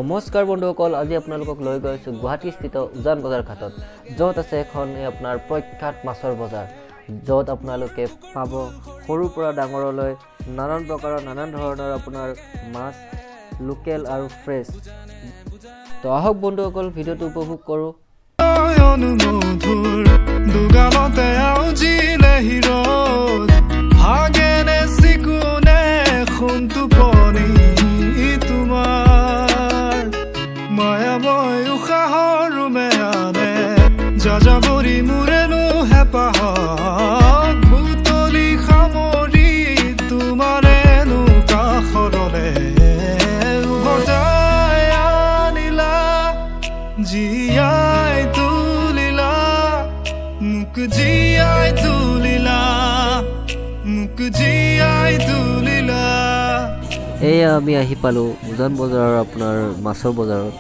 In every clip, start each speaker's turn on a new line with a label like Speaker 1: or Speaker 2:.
Speaker 1: নমস্কাৰ বন্ধুসকল, আজি আপোনালোকক লৈ গৈছোঁ গুৱাহাটীস্থিত উজান বজাৰ ঘাটত, য'ত আছে এখন আপোনাৰ প্ৰখ্যাত মাছৰ বজাৰ, য'ত আপোনালোকে পাব সৰুৰ পৰা ডাঙৰলৈ নানান প্ৰকাৰৰ নানান ধৰণৰ আপোনাৰ মাছ, লোকেল আৰু ফ্ৰেছ। তো আহক বন্ধুসকল, ভিডিঅ'টো উপভোগ কৰোঁ।
Speaker 2: যাযাবৰী মোৰেনো হেঁপাহত বুটলি সামৰি তোমাৰেনো কাষৰলে উভতাই আনিলা, জীয়াই তুলিলা মোক, জীয়াই তুলিলা মোক, জীয়াই তুলিলা।
Speaker 1: এয়া আমি আহি পালোঁ উজান বজাৰৰ আপোনাৰ মাছৰ বজাৰত।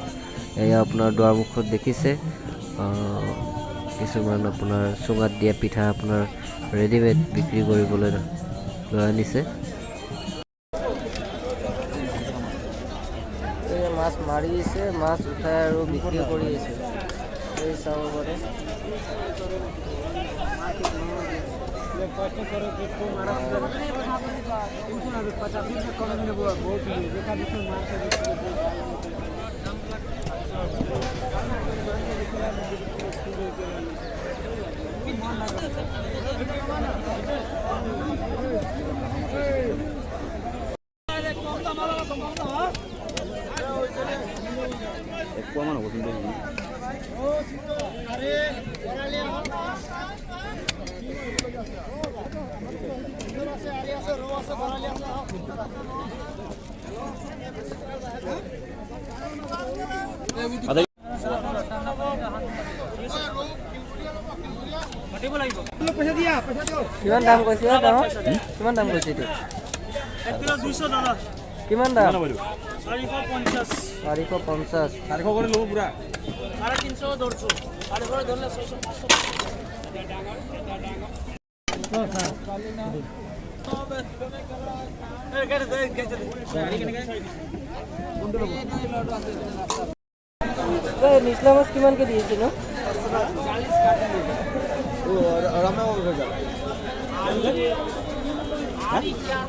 Speaker 1: এয়া আপোনাৰ দুৱাৰমুখত দেখিছে কিছুমান আপোনাৰ চুঙাত দিয়া পিঠা আপোনাৰ ৰেডিমেড বিক্ৰী কৰিবলৈ লৈ আনিছে। মাছ মাৰিছে, মাছ উঠাই আৰু বিক্ৰী কৰি আছে। এই চাব পাৰে। কিমান দাম কৈছে? কিমান দাম কৈছে এইটো? কিমান দাম? 450 450 করে লোক পুরা 350 ধরছো, আর করে ধরলে 600 500 নিচলা মাছ কিমানকে দিয়েছিল? 40 কাটি ও রামা হবে যা আরি क्या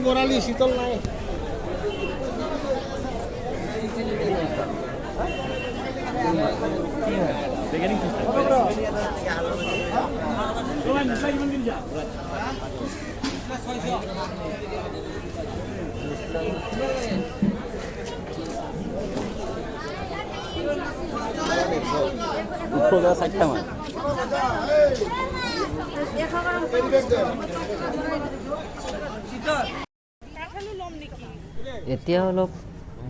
Speaker 1: বরালি শীতল নাই। এতিয়া অলপ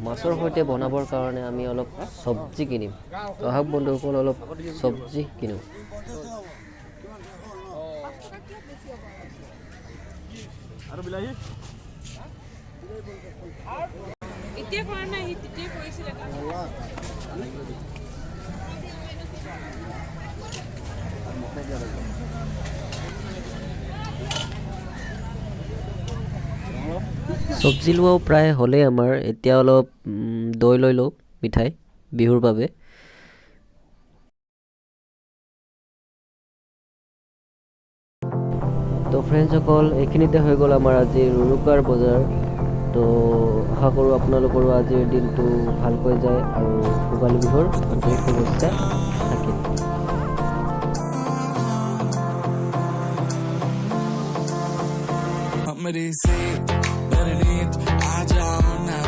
Speaker 1: মাছৰ সৈতে বনাবৰ কাৰণে আমি অলপ চব্জি কিনিম। আহক বন্ধুসকল, অলপ চব্জি কিনো। আৰু বিলাহী এতিয়া কৰা নাই, তেতিয়া কৰিছিলে। চব্জি লোৱাও প্ৰায় হ'লেই আমাৰ। এতিয়া অলপ দৈ লৈ লওঁ, মিঠাই বিহুৰ বাবে। তো ফ্ৰেণ্ডসকল, এইখিনিতে হৈ গ'ল আমাৰ আজিৰ উৰুকাৰ বজাৰ। তো আশা কৰোঁ আপোনালোকৰো আজিৰ দিনটো ভালকৈ যায় আৰু ভোগালী বিহুৰ আন্তৰিক শুভেচ্ছা থাকিল।